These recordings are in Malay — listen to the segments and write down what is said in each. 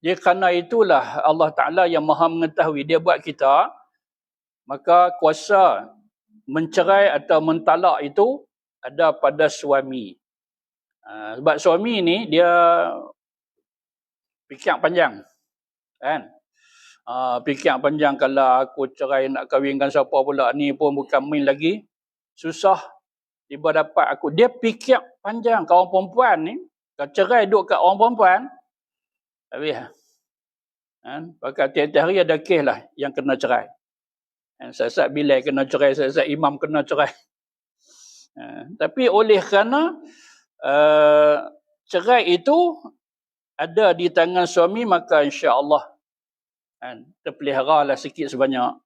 Dia kerana itulah Allah Ta'ala yang maha mengetahui. Dia buat kita, maka kuasa mencerai atau mentalak itu ada pada suami. Sebab suami ni dia fikir panjang. Kan? Fikir panjang, kalau aku cerai nak kahwinkan siapa pula, ni pun bukan main lagi. Susah. Tiba dapat aku. Dia fikir panjang. Kawan perempuan ni, kalau cerai duduk kat orang perempuan, habis. Pakai tiap-tiap hari ada kes lah yang kena cerai. Sesat bilai kena cerai, sesat imam kena cerai. Tapi oleh kerana cerai itu ada di tangan suami, maka insya-Allah terpeliharalah sikit sebanyak.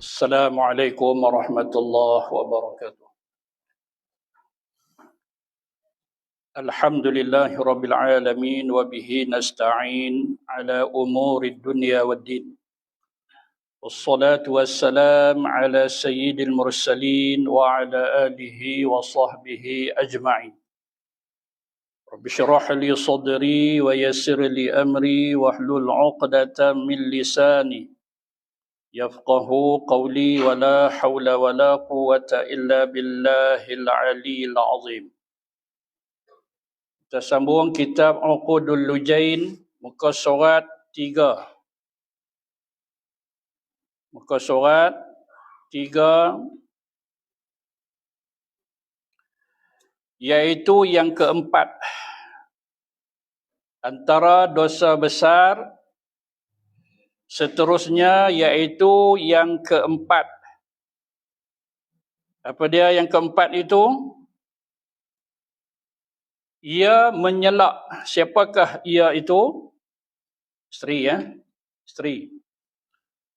Assalamualaikum warahmatullahi wabarakatuh. Alhamdulillahi rabbil alamin wa bihi nasta'in ala umuri dunya waddin. Wassalatu wassalam ala sayyidil mursalin wa ala alihi wa sahbihi ajma'in. Rabbi syrah li sadri wa yassir li amri wahlul 'uqdatam min lisani yafqahu qawli wa la hawla wa la quwwata illa billahil aliyyil azim. Kita sambung kitab Uqudul Lujain, muka surat 3. Muka surat 3, iaitu yang keempat. Antara dosa besar, seterusnya iaitu yang keempat. Apa dia yang keempat itu? Ia menyelak. Siapakah ia itu? Isteri, ya? Isteri.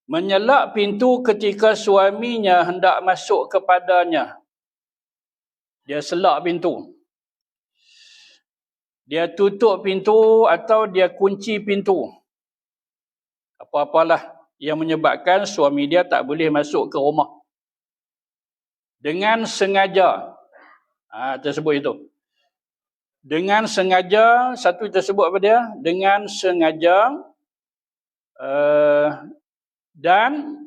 Menyelak pintu ketika suaminya hendak masuk kepadanya. Dia selak pintu. Dia tutup pintu atau dia kunci pintu. Apa-apalah yang menyebabkan suami dia tak boleh masuk ke rumah. Dengan sengaja. Tersebut itu. Dengan sengaja, satu tersebut apa dia? Dengan sengaja dan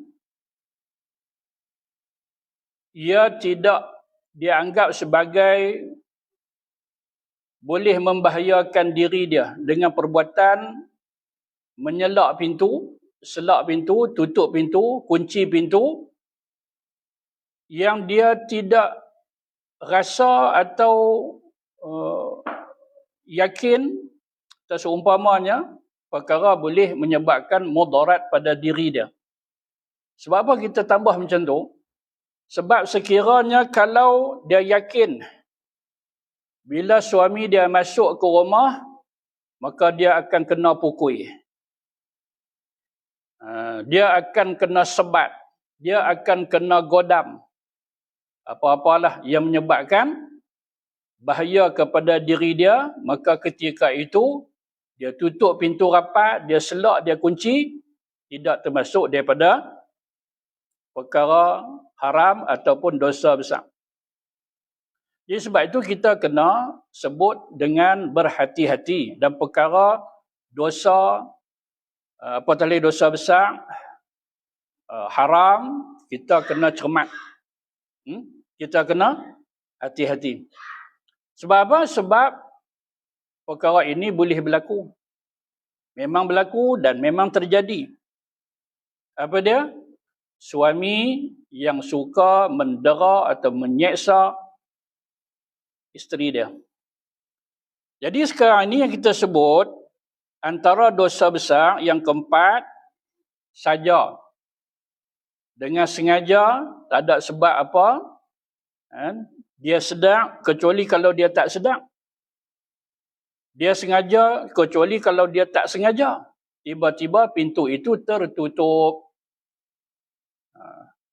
ia tidak dianggap sebagai boleh membahayakan diri dia dengan perbuatan menyelak pintu, selak pintu, tutup pintu, kunci pintu yang dia tidak rasa atau yakin atau seumpamanya perkara boleh menyebabkan mudarat pada diri dia. Sebab apa kita tambah macam tu? Sebab sekiranya kalau dia yakin bila suami dia masuk ke rumah, maka dia akan kena pukul. Dia akan kena sebat. Dia akan kena godam. Apa-apalah yang menyebabkan bahaya kepada diri dia, maka ketika itu dia tutup pintu rapat, dia selak, dia kunci, tidak termasuk daripada perkara haram ataupun dosa besar. Jadi sebab itu kita kena sebut dengan berhati-hati, dan perkara dosa, apa tadi dosa besar, haram, kita kena cermat. Kita kena hati-hati. Sebab apa? Sebab perkara ini boleh berlaku. Memang berlaku dan memang terjadi. Apa dia? Suami yang suka mendera atau menyeksa isteri dia. Jadi sekarang ini yang kita sebut antara dosa besar yang keempat saja. Dengan sengaja, tak ada sebab apa, dia sedang, kecuali kalau dia tak sedang. Dia sengaja, kecuali kalau dia tak sengaja. Tiba-tiba pintu itu tertutup.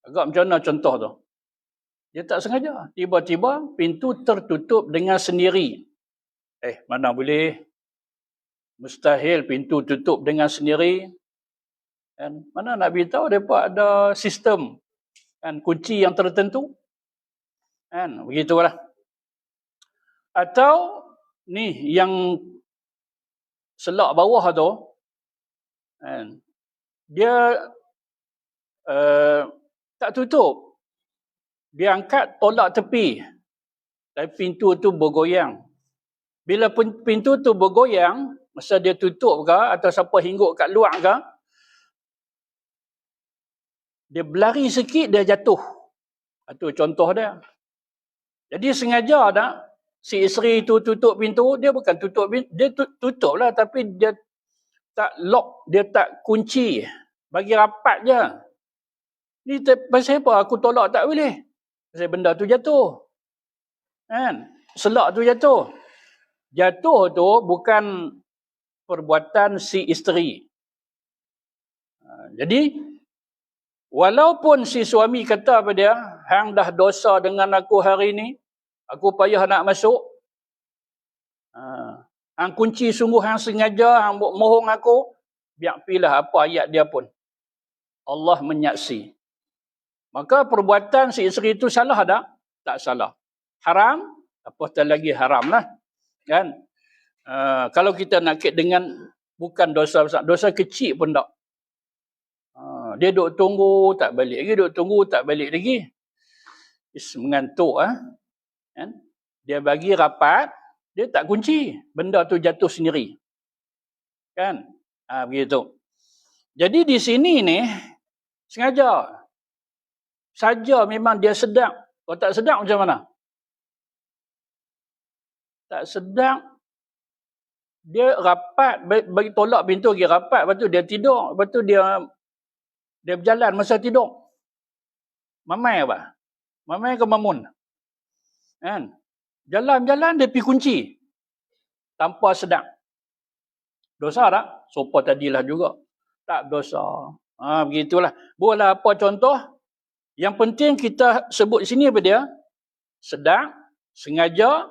Agak macam mana contoh tu? Dia tak sengaja. Tiba-tiba pintu tertutup dengan sendiri. Mana boleh. Mustahil pintu tutup dengan sendiri. Kan? Mana nak beritahu mereka ada sistem kan, kunci yang tertentu. Kan? Begitulah. Atau ni yang selak bawah tu, kan, dia tak tutup. Dia angkat tolak tepi. Dan pintu tu bergoyang. Bila pintu tu bergoyang, masa dia tutup ke atau siapa hinggup kat luar ke, dia berlari sikit dia jatuh. Itu contoh dia. Jadi sengaja tak si isteri tu tutup pintu, dia bukan tutup pintu, dia tutup lah tapi dia tak lock, dia tak kunci. Bagi rapat je. Ni pasal apa aku tolak tak boleh? Pasal benda tu jatuh. Kan? Selak tu jatuh. Jatuh tu bukan perbuatan si isteri. Jadi, walaupun si suami kata pada dia, hang dah dosa dengan aku hari ni, aku payah nak masuk. Hang kunci sungguh, hang sengaja, hang mohong aku, biar pilah apa ayat dia pun. Allah menyaksi. Maka perbuatan si isteri itu salah tak? Tak salah. Haram? Apatah lagi haram lah. Kan? Kalau kita nak kait dengan bukan dosa besar, dosa kecil pun tak. Dia duk tunggu tak balik lagi, duk tunggu tak balik lagi. Mengantuk. Kan? Dia bagi rapat, dia tak kunci. Benda tu jatuh sendiri. Kan? Begitu. Jadi di sini ni, sengaja. Saja memang dia sedang. Kalau tak sedang macam mana? Tak sedang. Dia rapat, bagi tolak pintu lagi rapat, lepas tu dia tidur, lepas tu dia berjalan masa tidur. Mamai apa? Mamai ke mamun? Kan? Jalan-jalan dia pergi kunci. Tanpa sedang. Dosa tak? Sopa tadilah juga. Tak dosa. Begitulah. Boleh apa contoh? Yang penting kita sebut sini apa dia? Sedang, sengaja,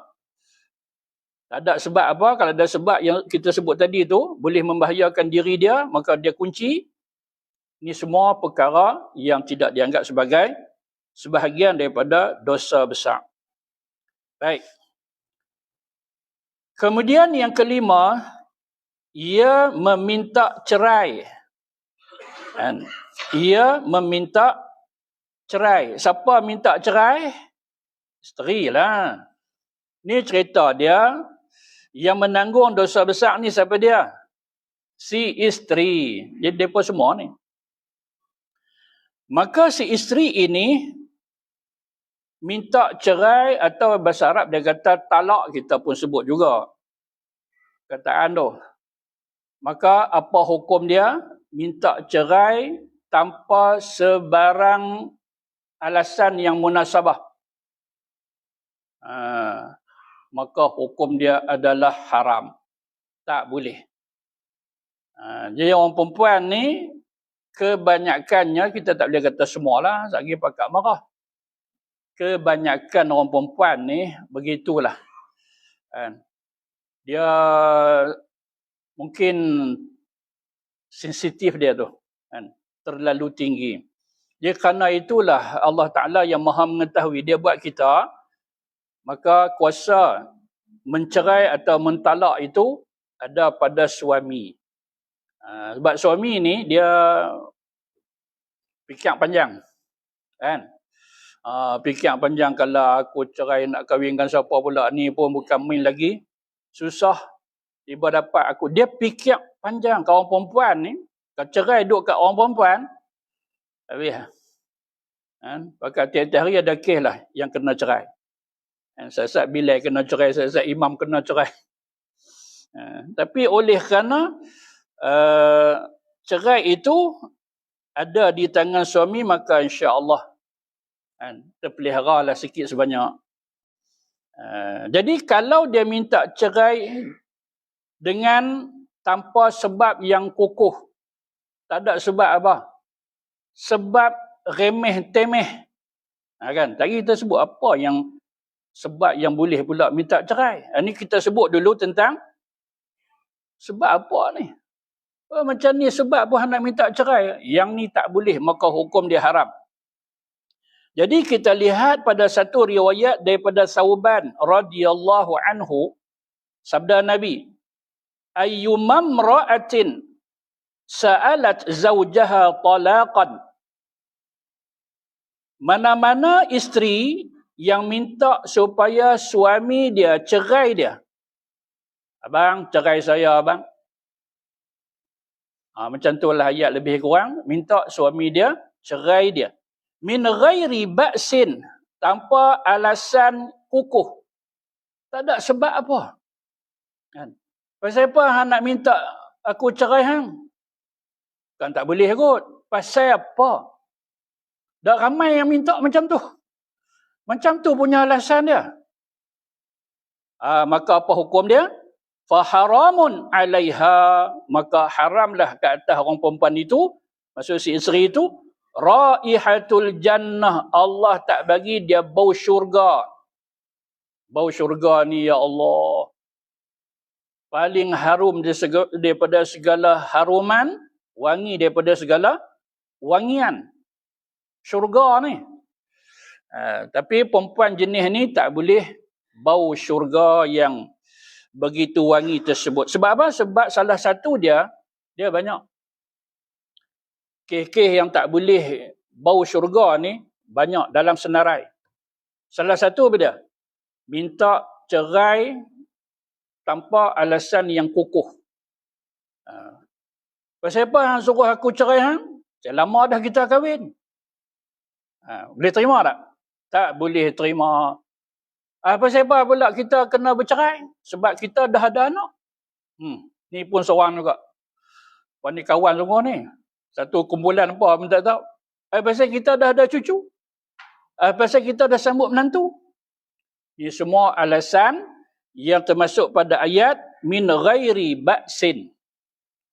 tak ada sebab apa. Kalau ada sebab yang kita sebut tadi tu, boleh membahayakan diri dia, maka dia kunci. Ini semua perkara yang tidak dianggap sebagai sebahagian daripada dosa besar. Baik. Kemudian yang kelima, ia meminta cerai. Ia meminta cerai. Siapa minta cerai? Isteri lah. Ni cerita dia. Yang menanggung dosa besar ni siapa dia? Si isteri. Jadi mereka semua ni. Maka si isteri ini minta cerai atau bahasa Arab dia kata talak, kita pun sebut juga. Kataan tu. Maka apa hukum dia? Minta cerai tanpa sebarang alasan yang munasabah. Maka hukum dia adalah haram. Tak boleh. Jadi orang perempuan ni, kebanyakannya, kita tak boleh kata semualah, lagi pakak marah. Kebanyakan orang perempuan ni, begitulah. Dia mungkin sensitif dia tu. Terlalu tinggi. Jadi kerana itulah Allah Ta'ala yang maha mengetahui, dia buat kita, maka kuasa mencerai atau mentalak itu ada pada suami. Sebab suami ni dia fikir panjang. Kan? Fikir panjang, kalau aku cerai nak kahwinkan siapa pula, ni pun bukan main lagi. Susah tiba dapat aku. Dia fikir panjang. Kalau orang perempuan ni, kalau cerai duduk kat orang perempuan, habis. Pakai tiap-tiap hari ada kes lah yang kena cerai. Saat-saat bilai kena cerai, saat-saat imam kena cerai. Tapi oleh kerana cerai itu ada di tangan suami, maka insya-Allah terpelihara lah sikit sebanyak. Jadi kalau dia minta cerai dengan tanpa sebab yang kukuh, tak ada sebab apa? Sebab remeh-temeh. Kan? Tadi kita sebut apa yang sebab yang boleh pula minta cerai. Ini kita sebut dulu tentang sebab apa ni. Macam ni sebab pun nak minta cerai. Yang ni tak boleh, maka hukum dia haram. Jadi kita lihat pada satu riwayat daripada Thauban radhiyallahu anhu, sabda Nabi, ayyumam ra'atin sa'alat zawjaha talaqan. Mana-mana isteri yang minta supaya suami dia cerai dia. Abang, cerai saya abang. Macam itulah ayat lebih kurang. Minta suami dia cerai dia. Min ghairi ba'sin, tanpa alasan kukuh. Tak ada sebab apa. Kan? Pasal apa hang nak minta aku cerai hang? Kan tak boleh kot. Pasal apa? Dah ramai yang minta macam tu. Macam tu punya alasan dia. Maka apa hukum dia? Faharamun alaiha, maka haramlah ke atas orang perempuan itu, maksud si isteri itu, raihatul jannah, Allah tak bagi dia bau syurga. Bau syurga ni ya Allah, paling harum daripada segala haruman, wangi daripada segala wangian. Syurga ni. Tapi perempuan jenis ni tak boleh bau syurga yang begitu wangi tersebut. Sebab apa? Sebab salah satu dia banyak. Kes-kes yang tak boleh bau syurga ni banyak dalam senarai. Salah satu apa dia? Minta cerai tanpa alasan yang kukuh. Pasal apa hang suruh aku cerai hang? Lama dah kita kahwin. Boleh terima tak? Tak boleh terima. Pasal apa pula kita kena bercerai? Sebab kita dah ada anak. Ni pun seorang juga. Ni kawan semua ni. Satu kumpulan apa pun tak tahu. Pasal kita dah ada cucu. Pasal kita dah sambut menantu. Ini semua alasan yang termasuk pada ayat min ghairi ba'sin.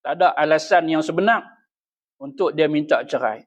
Tak ada alasan yang sebenar untuk dia minta cerai.